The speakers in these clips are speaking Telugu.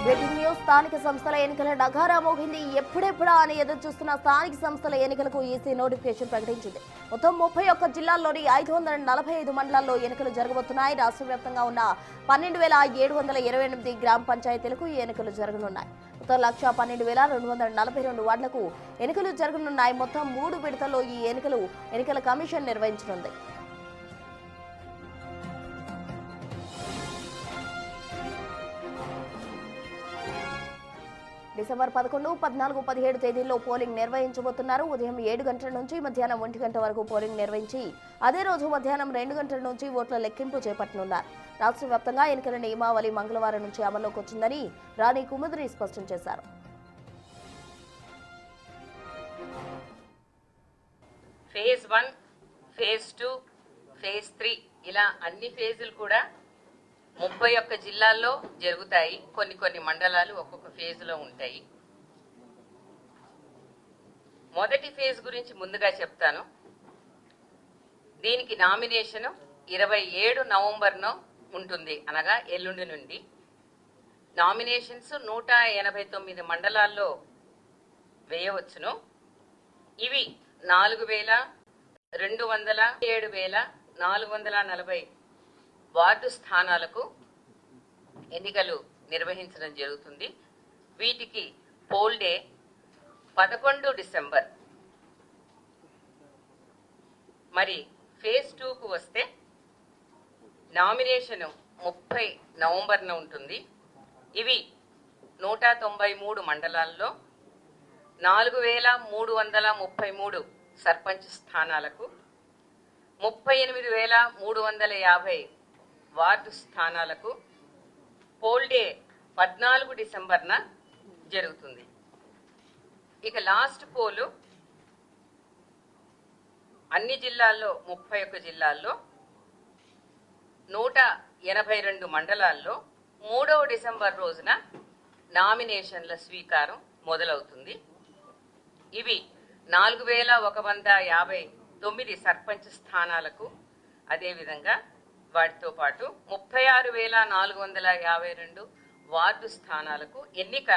Breaking news. స్థానిక సంస్థల ఎన్నికల నగారా మోగింది. ఎప్పుడెప్పుడా అని ఎదురు చూస్తున్న స్థానిక సంస్థల ఎన్నికలకు ఈసీ నోటిఫికేషన్ ప్రకటించింది. మొత్తం 31 జిల్లాల్లోని 545 మండలాల్లో ఎన్నికలు జరగబోతున్నాయి. రాష్ట్ర వ్యాప్తంగా ఉన్న 12,728 గ్రామ పంచాయతీలకు ఈ ఎన్నికలు జరగనున్నాయి. మొత్తం 1,12,242 వార్డులకు ఎన్నికలు జరగనున్నాయి. మొత్తం 3 విడతల్లో ఈ ఎన్నికల కమిషన్ నిర్వహించనుంది. డిసెంబర్ 11, 14, 17 తేదీల్లో పోలింగ్ నిర్వహించబోతున్నారు. ఉదయం 7 గంటల నుంచి మధ్యాహ్నం 1 గంట వరకు పోలింగ్ నిర్వహించి అదే రోజు మధ్యాహ్నం 2 గంటల నుంచి ఓట్ల లెక్కింపు చేపట్టనున్నారు. రాష్ట్ర వ్యాప్తంగా ఎన్నికల నియమావళి మంగళవారం నుంచి అమల్లోకి వచ్చిందని రాణి కుముద్రి స్పష్టం చేశారు. ఫేజ్ 1, ఫేజ్ 2, ఫేజ్ 3 ఇలా అన్ని ఫేజులు కూడా 31 జిల్లాల్లో జరుగుతాయి. కొన్ని మండలాలు ఒక్కొక్క ఫేజ్లో ఉంటాయి. మొదటి ఫేజ్ గురించి ముందుగా చెప్తాను. దీనికి నామినేషన్ 27 నవంబర్ను ఉంటుంది, అనగా ఎల్లుండి నుండి. నామినేషన్స్ 189 మండలాల్లో వేయవచ్చును. ఇవి 4,207,440 వార్డు స్థానాలకు ఎన్నికలు నిర్వహించడం జరుగుతుంది. వీటికి పోల్ డే 11 డిసెంబర్. మరి ఫేజ్ 2కు వస్తే నామినేషన్ 30 నవంబర్న ఉంటుంది. ఇవి 193 మండలాల్లో 4,333 సర్పంచ్ స్థానాలకు, 38,350 వార్డు స్థానాలకు పోల్ డే 14 డిసెంబర్న జరుగుతుంది. ఇక లాస్ట్ పోలు అన్ని జిల్లాల్లో 31 జిల్లాల్లో 182 మండలాల్లో 3వ డిసెంబర్ రోజున నామినేషన్ల స్వీకారం మొదలవుతుంది. ఇవి 4,159 సర్పంచ్ స్థానాలకు, అదేవిధంగా వాటితో పాటు 36,452 వార్డు స్థానాలకు ఎన్నిక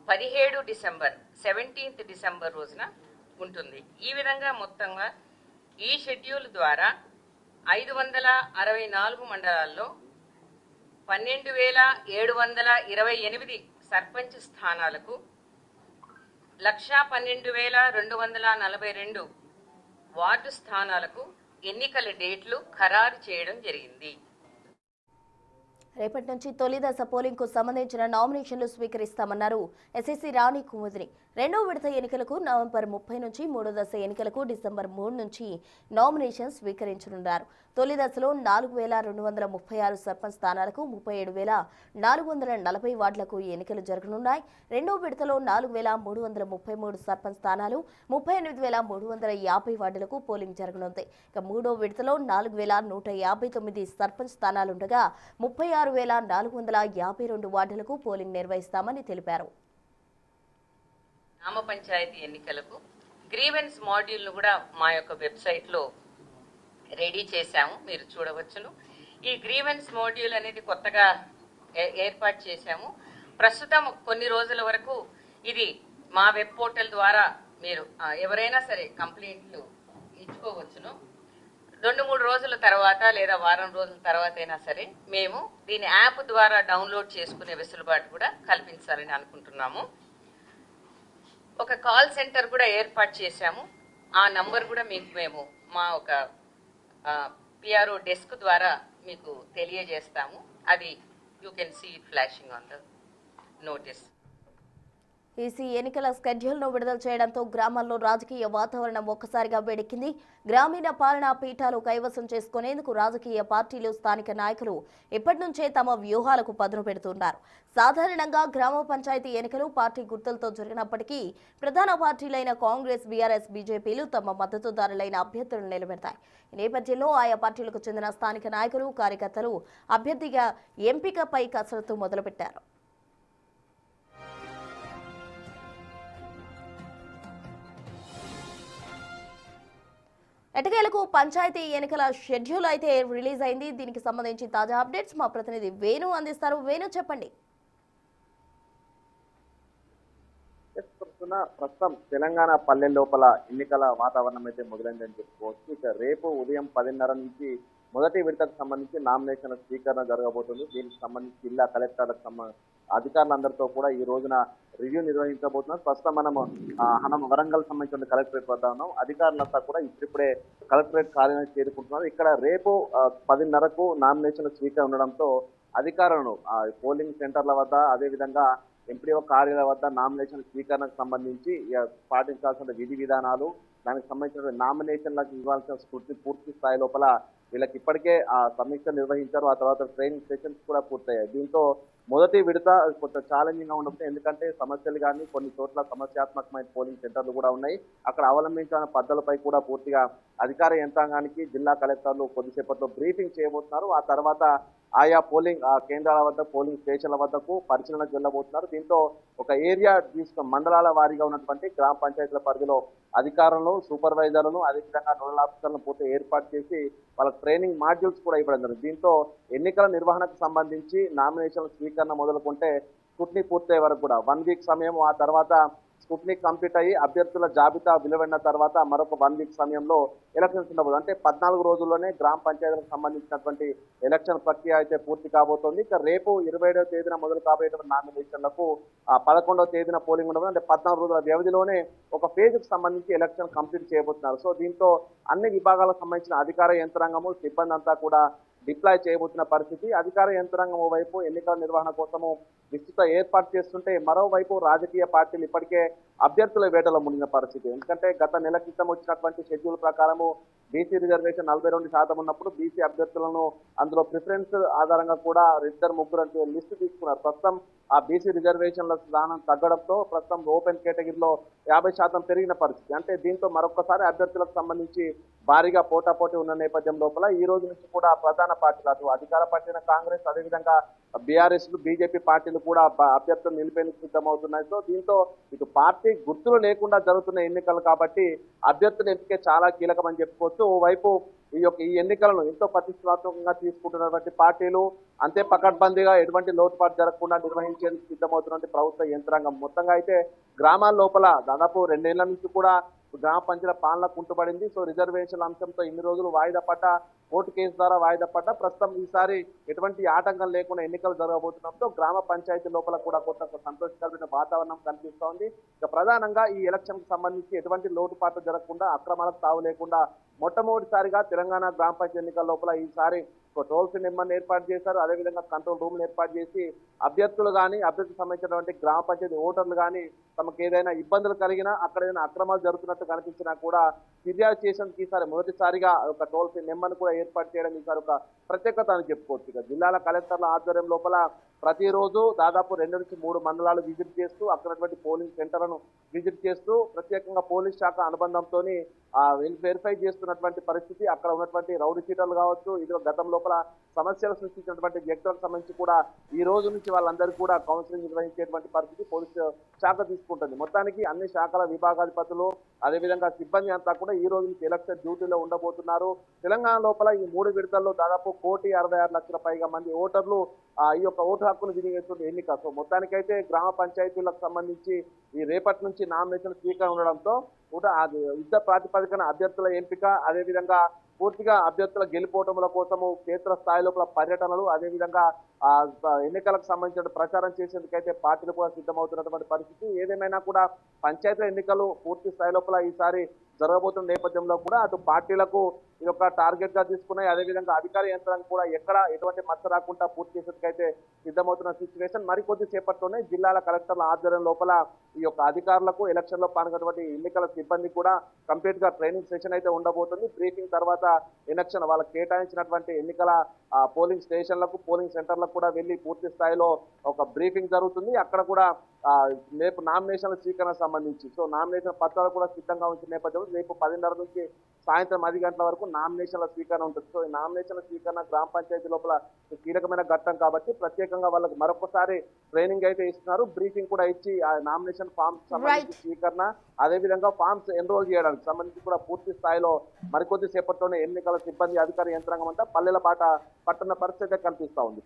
17th డిసెంబర్ రోజున ఉంటుంది. ఈ విధంగా మొత్తంగా ఈ షెడ్యూల్ ద్వారా 564 మండలాల్లో 12,728 సర్పంచ్ స్థానాలకు, 112,242 వార్డు స్థానాలకు ఎన్నికల డేట్లు ఖరారు చేయడం జరిగింది. రేపటి నుంచి తొలి దశ పోలింగ్ కు సంబంధించిన నామినేషన్లు స్వీకరిస్తామన్నారు ఎస్ఎస్సీ రాణి కుముద్రి. రెండవ విడత ఎన్నికలకు నవంబర్ 30 నుంచి, మూడో దశ ఎన్నికలకు డిసెంబర్ 3 నుంచి నామినేషన్ స్వీకరించనున్నారు. తొలి దశలో 4,236 సర్పంచ్ స్థానాలకు, 37,440 వార్డులకు ఎన్నికలు జరగనున్నాయి. రెండవ విడతలో 4,333 సర్పంచ్ స్థానాలు, 38,350 వార్డులకు పోలింగ్ జరగనుంది. ఇక మూడో విడతలో 4,159 సర్పంచ్ స్థానాలుండగా 36,452 వార్డులకు పోలింగ్ నిర్వహిస్తామని తెలిపారు. గ్రామ పంచాయతీ ఎన్నికలకు గ్రీవెన్స్ మాడ్యూల్ను కూడా మా యొక్క వెబ్సైట్లో రెడీ చేశాము, మీరు చూడవచ్చును. ఈ గ్రీవెన్స్ మాడ్యూల్ అనేది కొత్తగా ఏర్పాటు చేశాము. ప్రస్తుతం కొన్ని రోజుల వరకు ఇది మా వెబ్ పోర్టల్ ద్వారా మీరు ఎవరైనా సరే కంప్లైంట్లు ఇచ్చుకోవచ్చును. 2-3 రోజుల తర్వాత లేదా వారం రోజుల తర్వాత అయినా సరే మేము దీని యాప్ ద్వారా డౌన్లోడ్ చేసుకునే వెసులుబాటు కూడా కల్పించాలని అనుకుంటున్నాము. ఒక కాల్ సెంటర్ కూడా ఏర్పాటు చేశాము. ఆ నంబర్ కూడా మీకు మేము మా ఒక పిఆర్ఓ డెస్క్ ద్వారా మీకు తెలియజేస్తాము. అది you can see it flashing on the notice. EC ఎన్నికల స్కెడ్యూల్ను విడుదల చేయడంతో గ్రామాల్లో రాజకీయ వాతావరణం ఒక్కసారిగా వేడెక్కింది. గ్రామీణ పాలనా పీఠాలు కైవసం చేసుకునేందుకు రాజకీయ పార్టీలు, స్థానిక నాయకులు ఇప్పటి నుంచే తమ వ్యూహాలకు పదును పెడుతున్నారు. సాధారణంగా గ్రామ పంచాయతీ ఎన్నికలు పార్టీ గుర్తులతో జరిగినప్పటికీ ప్రధాన పార్టీలైన కాంగ్రెస్, బీఆర్ఎస్, బీజేపీలు తమ మద్దతుదారులైన అభ్యర్థులను నిలబెడతాయి. ఈ నేపథ్యంలో ఆయా పార్టీలకు చెందిన స్థానిక నాయకులు, కార్యకర్తలు అభ్యర్థిగా ఎంపికపై కసరత్తు మొదలుపెట్టారు. ఎటకేలకు పంచాయతీ ఎన్నికల షెడ్యూల్ అయితే రిలీజ్ అయింది. దీనికి సంబంధించి తాజా అప్డేట్స్ మా ప్రతినిధి వేణు అందిస్తారు. వేణు, చెప్పండి. చూస్తున్న ప్రస్తుతం తెలంగాణ పల్లెల లోపల ఎన్నికల వాతావరణం అయితే మొదలైందని చెప్పుకోవచ్చు. ఇక రేపు ఉదయం 10:30 నుంచి మొదటి విడతకు సంబంధించి నామినేషన్ల స్వీకరణ జరగబోతుంది. దీనికి సంబంధించి జిల్లా కలెక్టర్లకు అధికారులందరితో కూడా ఈ రోజున రివ్యూ నిర్వహించబోతున్నారు. ప్రస్తుతం మనం వరంగల్ సంబంధించిన కలెక్టరేట్ వద్ద ఉన్నాం. అధికారులంతా కూడా ఇప్పుడిప్పుడే కలెక్టరేట్ కార్యాలయం చేరుకుంటున్నారు. ఇక్కడ రేపు 10:30కు నామినేషన్ల స్వీకరణ ఉండడంతో అధికారులను పోలింగ్ సెంటర్ల వద్ద అదేవిధంగా ఎంపీడీఓ కార్యాలయం వద్ద నామినేషన్ స్వీకరణకు సంబంధించి పాటించాల్సిన విధి విధానాలు, దానికి సంబంధించిన నామినేషన్లకు ఇవ్వాల్సిన స్ఫూర్తి పూర్తి స్థాయి లోపల వీళ్ళకి ఇప్పటికే సమీక్ష నిర్వహించారు. ఆ తర్వాత ట్రైనింగ్ సెషన్స్ కూడా పూర్తయ్యాయి. దీంతో మొదటి విడత కొంచెం ఛాలెంజింగ్ గా ఉండదు. ఎందుకంటే సమస్యలు కానీ కొన్ని చోట్ల సమస్యాత్మకమైన పోలింగ్ సెంటర్లు కూడా ఉన్నాయి. అక్కడ అవలంబించిన పద్ధతులపై కూడా పూర్తిగా అధికార యంత్రాంగానికి జిల్లా కలెక్టర్లు కొద్దిసేపట్లో బ్రీఫింగ్ చేయబోతున్నారు. ఆ తర్వాత ఆయా పోలింగ్ కేంద్రాల వద్ద పోలింగ్ స్టేషన్ల వద్దకు పరిశీలనకు వెళ్ళబోతున్నారు. దీంతో ఒక ఏరియా మండలాల వారీగా ఉన్నటువంటి గ్రామ పంచాయతీల పరిధిలో అధికారులను, సూపర్వైజర్లను, అదేవిధంగా నోడల్ ఆఫీసర్లను పూర్తి ఏర్పాటు చేసి వాళ్ళకి ట్రైనింగ్ మాడ్యూల్స్ కూడా ఇవ్వడం జరిగింది. దీంతో ఎన్నికల నిర్వహణకు సంబంధించి నామినేషన్ల స్వీకరణ మొదలుకుంటే స్క్రూటినీ పూర్తయ్యే వరకు కూడా 1 వీక్ సమయం, ఆ తర్వాత స్క్రూటినీ కంప్లీట్ అయ్యి అభ్యర్థుల జాబితా వెలువడిన తర్వాత మరొక 1 వీక్ సమయంలో ఎలక్షన్స్ ఉండబోదు. అంటే 14 రోజుల్లోనే గ్రామ పంచాయతీలకు సంబంధించినటువంటి ఎలక్షన్ ప్రక్రియ అయితే పూర్తి కాబోతోంది. ఇక రేపు 27వ తేదీన మొదలు కాబోయేటువంటి నామినేషన్లకు 11వ తేదీన పోలింగ్ ఉండబోతుంది. అంటే 14 రోజుల వ్యవధిలోనే ఒక ఫేజ్కి సంబంధించి ఎలక్షన్ కంప్లీట్ చేయబోతున్నారు. సో దీంతో అన్ని విభాగాలకు సంబంధించిన అధికార యంత్రాంగము, సిబ్బంది అంతా కూడా డిప్లాయ్ చేయబోతున్న పరిస్థితి. అధికార యంత్రాంగం వైపు ఎన్నికల నిర్వహణ కోసము విస్తృత ఏర్పాటు చేస్తుంటే, మరోవైపు రాజకీయ పార్టీలు ఇప్పటికే అభ్యర్థుల వేటలో మునిగిన పరిస్థితి. ఎందుకంటే గత నెల క్రితం వచ్చినటువంటి షెడ్యూల్ ప్రకారము బీసీ రిజర్వేషన్ 42% ఉన్నప్పుడు బీసీ అభ్యర్థులను అందులో ప్రిఫరెన్స్ ఆధారంగా కూడా 2-3 లిస్టు తీసుకున్నారు. ప్రస్తుతం ఆ బీసీ రిజర్వేషన్ల స్థానం తగ్గడంతో ప్రస్తుతం ఓపెన్ కేటగిరీలో 50% పెరిగిన పరిస్థితి. అంటే దీంతో మరొకసారి అభ్యర్థులకు సంబంధించి భారీగా పోటాపోటీ ఉన్న నేపథ్యం లోపల ఈ రోజు నుంచి కూడా ప్రధాన పార్టీలు, అటు అధికార పార్టీ కాంగ్రెస్, అదేవిధంగా బీఆర్ఎస్, బీజేపీ పార్టీలు కూడా అభ్యర్థులు నిలిపేందుకు సిద్ధమవుతున్నాయి. సో దీంతో ఇటు పార్టీ గుర్తులు లేకుండా జరుగుతున్న ఎన్నికలు కాబట్టి అభ్యర్థుల ఎంపిక చాలా కీలకమని చెప్పుకోవచ్చు. ఓవైపు ఈ ఎన్నికలను ఎంతో ప్రతిష్టాత్మకంగా తీసుకుంటున్నటువంటి పార్టీలు అంతే పకడ్బందీగా ఎటువంటి లోటుపాటు జరగకుండా నిర్వహించేందుకు సిద్ధమవుతున్నటువంటి ప్రభుత్వ యంత్రాంగం. మొత్తంగా అయితే గ్రామాల లోపల దాదాపు 2 ఏళ్ల నుంచి కూడా గ్రామ పంచాయతీల పాలన కుంటుపడింది. సో రిజర్వేషన్ల అంశంతో ఇన్ని రోజులు వాయిదా పడ్డ, కోర్టు కేసు ద్వారా వాయిదా పడ్డ, ప్రస్తుతం ఈసారి ఎటువంటి ఆటంకం లేకుండా ఎన్నికలు జరగబోతున్నప్పుడు గ్రామ పంచాయతీ లోపల కూడా కొంత సంతోషకరమైన వాతావరణం కనిపిస్తోంది. ఇక ప్రధానంగా ఈ ఎలక్షన్ కి సంబంధించి ఎటువంటి లోటుపాట్లు జరగకుండా, అక్రమాలకు తావు లేకుండా మొట్టమొదటిసారిగా తెలంగాణ గ్రామ పంచాయతీ ఎన్నికల లోపల ఈసారి ఒక టోల్ ఫ్రీ నెంబర్ని ఏర్పాటు చేశారు. అదేవిధంగా కంట్రోల్ రూమ్లు ఏర్పాటు చేసి అభ్యర్థులు కానీ, అభ్యర్థికి సంబంధించినటువంటి గ్రామ పంచాయతీ ఓటర్లు కానీ తమకు ఏదైనా ఇబ్బందులు కలిగినా, అక్కడ ఏదైనా అక్రమాలు జరుగుతున్నట్టు కనిపించినా కూడా ఫిర్యాదు చేసేందుకు ఈసారి మొదటిసారిగా ఒక టోల్ ఫ్రీ నెంబర్ను కూడా ఏర్పాటు చేయడం ఈసారి ఒక ప్రత్యేకత అని చెప్పుకోవచ్చు. ఇక జిల్లాల కలెక్టర్ల ఆధ్వర్యం లోపల ప్రతిరోజు దాదాపు 2 నుంచి 3 మండలాలు విజిట్ చేస్తూ అక్కడటువంటి పోలింగ్ సెంటర్లను విజిట్ చేస్తూ ప్రత్యేకంగా పోలీస్ శాఖ అనుబంధంతో వెరిఫై చేస్తున్నటువంటి పరిస్థితి. అక్కడ ఉన్నటువంటి రౌడీ షీటర్లు కావచ్చు, ఇది గతం లోపల సమస్యలు సృష్టించినటువంటి వ్యక్తులకు సంబంధించి కూడా ఈ రోజు నుంచి వాళ్ళందరికీ కూడా కౌన్సిలింగ్ నిర్వహించేటువంటి పరిస్థితి పోలీసు శాఖ తీసుకుంటుంది. మొత్తానికి అన్ని శాఖల విభాగాధిపతులు, అదేవిధంగా సిబ్బంది అంతా కూడా ఈ రోజు నుంచి ఎలక్షన్ డ్యూటీలో ఉండబోతున్నారు. తెలంగాణ లోపల ఈ 3 విడతల్లో దాదాపు 1,66,00,000 పైగా మంది ఓటర్లు ఈ యొక్క ఓటు హక్కును వినియోగిస్తున్న ఎన్నిక. సో మొత్తానికైతే గ్రామ పంచాయతీలకు సంబంధించి ఈ రేపటి నుంచి నామినేషన్ స్వీకరణ ఉండడంతో కూడా యుద్ధ ప్రాతిపదికన అభ్యర్థుల ఎంపిక, అదేవిధంగా పూర్తిగా అభ్యర్థుల గెలుపోటముల కోసము క్షేత్ర స్థాయి లోపల పర్యటనలు, అదేవిధంగా ఎన్నికలకు సంబంధించిన ప్రచారం చేసేందుకైతే పార్టీలు కూడా సిద్ధమవుతున్నటువంటి పరిస్థితి. ఏదేమైనా కూడా పంచాయతీ ఎన్నికలు పూర్తి స్థాయి లోపల ఈసారి జరగబోతున్న నేపథ్యంలో కూడా అటు పార్టీలకు ఇది ఒక టార్గెట్ గా తీసుకున్నాయి. అదేవిధంగా అధికార యంత్రాంగం కూడా ఎక్కడ ఎటువంటి మచ్చ రాకుండా పూర్తి చేసేందుకైతే సిద్ధమవుతున్న సిచ్యువేషన్. మరికొద్ది సేపట్లోనే జిల్లాల కలెక్టర్ల ఆధ్వర్యం లోపల ఈ యొక్క అధికారులకు, ఎలక్షన్ లో పాల్గొన్నటువంటి ఎన్నికల సిబ్బంది కూడా కంప్లీట్ గా ట్రైనింగ్ సెషన్ అయితే ఉండబోతుంది. బ్రీఫింగ్ తర్వాత ఎలక్షన్ వాళ్ళకి కేటాయించినటువంటి ఎన్నికల పోలింగ్ స్టేషన్లకు, పోలింగ్ సెంటర్లకు కూడా వెళ్లి పూర్తి స్థాయిలో ఒక బ్రీఫింగ్ జరుగుతుంది. అక్కడ కూడా రేపు నామినేషన్ల స్వీకరణ సంబంధించి నామినేషన్ పత్రాలు కూడా సిద్ధంగా ఉంచిన నేపథ్యంలో రేపు 10:30 నుంచి సాయంత్రం 10 గంటల వరకు నామినేషన్ల స్వీకరణ ఉంటుంది. సో ఈ నామినేషన్ల స్వీకరణ గ్రామ పంచాయతీ లోపల కీలకమైన ఘట్టం కాబట్టి ప్రత్యేకంగా వాళ్ళకి మరొకసారి ట్రైనింగ్ అయితే ఇస్తున్నారు. బ్రీఫింగ్ కూడా ఇచ్చి ఆ నామినేషన్ ఫామ్స్ సంబంధించి స్వీకరణ, అదేవిధంగా ఫామ్స్ ఎన్రోల్ చేయడానికి సంబంధించి కూడా పూర్తి స్థాయిలో మరికొద్ది సేపట్లోనే ఎన్నికల సిబ్బంది అధికార యంత్రాంగం అంతా పల్లెల బాట పట్టున్న పరిస్థితి కనిపిస్తా ఉంది.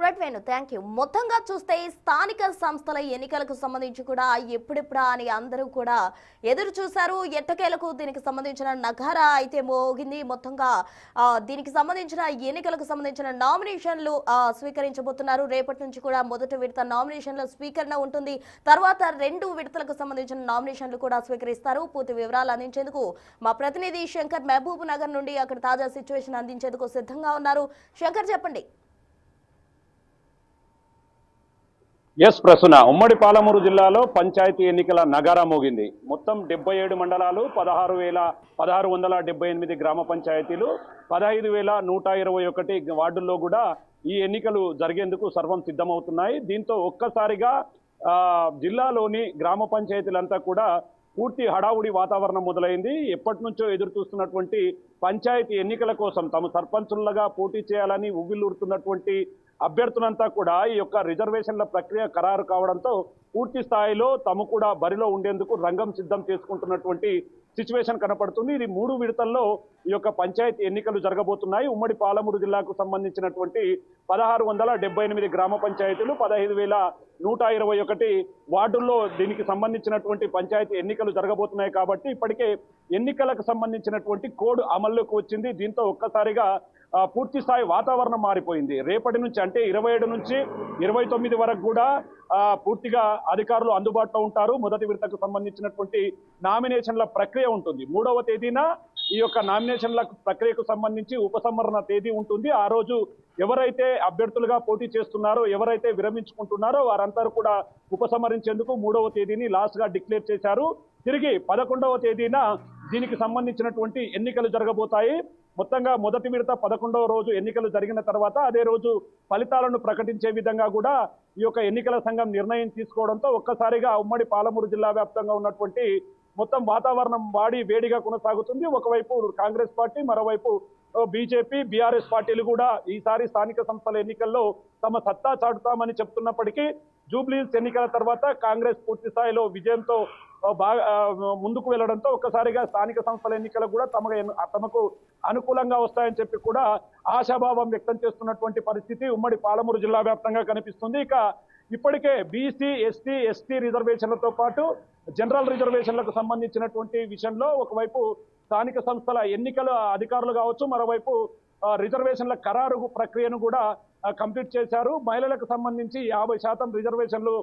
Right Venu, thank you. మొత్తంగా చూస్తే స్థానిక సంస్థల ఎన్నికలకు సంబంధించి కూడా ఎప్పుడెప్పుడా అని అందరూ కూడా ఎదురు చూశారు. ఎట్టకేలకు దీనికి సంబంధించిన నగారా అయితే మోగింది. మొత్తంగా దీనికి సంబంధించిన ఎన్నికలకు సంబంధించిన నామినేషన్లు స్వీకరించబోతున్నారు. రేపటి నుంచి కూడా మొదటి విడత నామినేషన్ల స్వీకరణ ఉంటుంది. తర్వాత 2 విడతలకు సంబంధించిన నామినేషన్లు కూడా స్వీకరిస్తారు. పూర్తి వివరాలు అందించేందుకు మా ప్రతినిధి శంకర్ మహబూబ్ నగర్ నుండి అక్కడ తాజా సిచ్యువేషన్ అందించేందుకు సిద్ధంగా ఉన్నారు. శంకర్, చెప్పండి. ఎస్ ప్రసన్న, ఉమ్మడి పాలమూరు జిల్లాలో పంచాయతీ ఎన్నికల నగారా మోగింది. మొత్తం 77 మండలాలు, 16,678 గ్రామ పంచాయతీలు, 15,121 వార్డుల్లో కూడా ఈ ఎన్నికలు జరిగేందుకు సర్వం సిద్ధమవుతున్నాయి. దీంతో ఒక్కసారిగా జిల్లాలోని గ్రామ పంచాయతీలంతా కూడా పూర్తి హడావుడి వాతావరణం మొదలైంది. ఎప్పటి నుంచో ఎదురు చూస్తున్నటువంటి పంచాయతీ ఎన్నికల కోసం తమ సర్పంచులుగా పోటీ చేయాలని ఉవ్విళ్ళూరుతున్నటువంటి అభ్యర్థులంతా కూడా ఈ యొక్క రిజర్వేషన్ల ప్రక్రియ ఖరారు కావడంతో పూర్తి స్థాయిలో తాము కూడా బరిలో ఉండేందుకు రంగం సిద్ధం చేసుకుంటున్నటువంటి సిచ్యువేషన్ కనపడుతుంది. ఇది 3 విడతల్లో ఈ యొక్క పంచాయతీ ఎన్నికలు జరగబోతున్నాయి. ఉమ్మడి పాలమూరు జిల్లాకు సంబంధించినటువంటి 1678 గ్రామ పంచాయతీలు, 15,121 వార్డుల్లో దీనికి సంబంధించినటువంటి పంచాయతీ ఎన్నికలు జరగబోతున్నాయి. కాబట్టి ఇప్పటికే ఎన్నికలకు సంబంధించినటువంటి కోడ్ అమల్లోకి వచ్చింది. దీంతో ఒక్కసారిగా పూర్తి స్థాయి వాతావరణం మారిపోయింది. రేపటి నుంచి అంటే 27 నుంచి 29 వరకు కూడా పూర్తిగా అధికారులు అందుబాటులో ఉంటారు. మొదటి విడతకు సంబంధించినటువంటి నామినేషన్ల ప్రక్రియ ఉంటుంది. 3వ తేదీన ఈ యొక్క నామినేషన్ల ప్రక్రియకు సంబంధించి ఉపసంహరణ తేదీ ఉంటుంది. ఆ రోజు ఎవరైతే అభ్యర్థులుగా పోటీ చేస్తున్నారో, ఎవరైతే విరమించుకుంటున్నారో వారందరూ కూడా ఉపసంహరించేందుకు 3వ తేదీని లాస్ట్ గా డిక్లేర్ చేశారు. తిరిగి 11వ తేదీన దీనికి సంబంధించినటువంటి ఎన్నికలు జరగబోతాయి. మొత్తంగా మొదటి విడత 11వ రోజు ఎన్నికలు జరిగిన తర్వాత అదే రోజు ఫలితాలను ప్రకటించే విధంగా కూడా ఈ యొక్క ఎన్నికల సంఘం నిర్ణయం తీసుకోవడంతో ఒక్కసారిగా ఉమ్మడి పాలమూరు జిల్లా వ్యాప్తంగా ఉన్నటువంటి మొత్తం వాతావరణం వేడిగా కొనసాగుతుంది. ఒకవైపు కాంగ్రెస్ పార్టీ, మరోవైపు బీజేపీ, బీఆర్ఎస్ పార్టీలు కూడా ఈసారి స్థానిక సంస్థల ఎన్నికల్లో తమ సత్తా చాటుతామని చెప్తున్నప్పటికీ జూబ్లీహిల్స్ ఎన్నికల తర్వాత కాంగ్రెస్ పూర్తి స్థాయిలో విజయంతో ముందుకు వెళ్లడంతో ఒక్కసారిగా స్థానిక సంస్థల ఎన్నికలు కూడా తమకు అనుకూలంగా వస్తాయని చెప్పి కూడా ఆశాభావం వ్యక్తం చేస్తున్నటువంటి పరిస్థితి ఉమ్మడి పాలమూరు జిల్లా వ్యాప్తంగా కనిపిస్తుంది. ఇక ఇప్పటికే బీసీ, ఎస్టీ, ఎస్టీ రిజర్వేషన్లతో పాటు జనరల్ రిజర్వేషన్లకు సంబంధించినటువంటి విషయంలో ఒకవైపు స్థానిక సంస్థల ఎన్నికల అధికారులు కావచ్చు, మరోవైపు రిజర్వేషన్ల ఖరారు ప్రక్రియను కూడా కంప్లీట్ చేశారు. మహిళలకు సంబంధించి 50% రిజర్వేషన్లు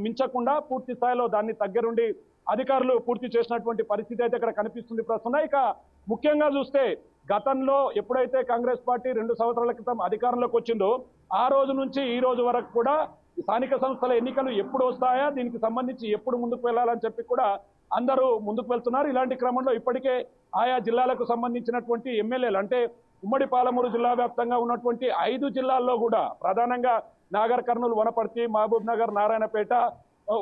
మించకుండా పూర్తి స్థాయిలో దాన్ని దగ్గరుండి అధికారులు పూర్తి చేసినటువంటి పరిస్థితి అయితే ఇక్కడ కనిపిస్తుంది ప్రస్తుతం. ఇక ముఖ్యంగా చూస్తే గతంలో ఎప్పుడైతే కాంగ్రెస్ పార్టీ 2 సంవత్సరాల క్రితం అధికారంలోకి వచ్చిందో ఆ రోజు నుంచి ఈ రోజు వరకు కూడా స్థానిక సంస్థల ఎన్నికలు ఎప్పుడు వస్తాయా, దీనికి సంబంధించి ఎప్పుడు ముందుకు వెళ్ళాలని చెప్పి కూడా అందరూ ముందుకు వెళ్తున్నారు. ఇలాంటి క్రమంలో ఇప్పటికే ఆయా జిల్లాలకు సంబంధించినటువంటి ఎమ్మెల్యేలు అంటే ఉమ్మడి పాలమూరు జిల్లా వ్యాప్తంగా ఉన్నటువంటి 5 జిల్లాల్లో కూడా ప్రధానంగా నాగర్ కర్నూలు, వనపర్తి, మహబూబ్ నగర్, నారాయణపేట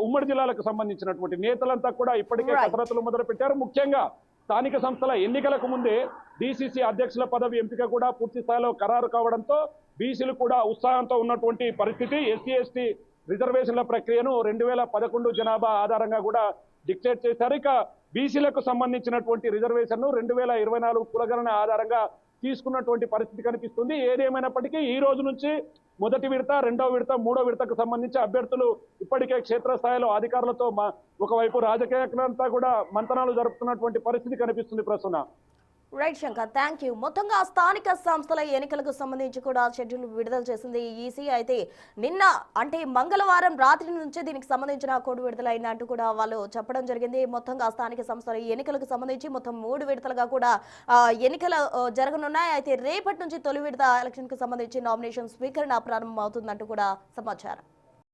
ఉమ్మడి జిల్లాలకు సంబంధించినటువంటి నేతలంతా కూడా ఇప్పటికే కసరత్తులు మొదలు పెట్టారు. ముఖ్యంగా స్థానిక సంస్థల ఎన్నికలకు ముందే డీసీసీ అధ్యక్షుల పదవి ఎంపిక కూడా పూర్తి స్థాయిలో ఖరారు కావడంతో బీసీలు కూడా ఉత్సాహంతో ఉన్నటువంటి పరిస్థితి. ఎస్సీ, ఎస్టీ రిజర్వేషన్ల ప్రక్రియను 2011 జనాభా ఆధారంగా కూడా డిక్లేర్ చేశారు. ఇక బీసీలకు సంబంధించినటువంటి రిజర్వేషన్ను 2024 కులగణన ఆధారంగా తీసుకున్నటువంటి పరిస్థితి కనిపిస్తుంది. ఏదేమైనప్పటికీ ఈ రోజు నుంచి మొదటి విడత, 2వ విడత, 3వ విడతకు సంబంధించి అభ్యర్థులు ఇప్పటికే క్షేత్రస్థాయిలో అధికారులతో ఒకవైపు రాజకీయంతా కూడా మంతనాలు జరుపుతున్నటువంటి పరిస్థితి కనిపిస్తుంది ప్రస్తుతం. Right Shankar, thank you. మొత్తంగా స్థానిక సంస్థల ఎన్నికలకు సంబంధించి కూడా షెడ్యూల్ విడుదల చేసింది ఈసీ. అయితే నిన్న అంటే మంగళవారం రాత్రి నుంచే దీనికి సంబంధించిన కోడ్ విడుదలైనట్టు కూడా వాళ్ళు చెప్పడం జరిగింది. మొత్తంగా స్థానిక సంస్థల ఎన్నికలకు సంబంధించి మొత్తం 3 విడతలుగా కూడా ఎన్నికలు జరగనున్నాయి. అయితే రేపటి నుంచి తొలి విడత ఎలక్షన్ కు సంబంధించి నామినేషన్ స్వీకరణ ప్రారంభం అవుతుందంటూ కూడా సమాచారం.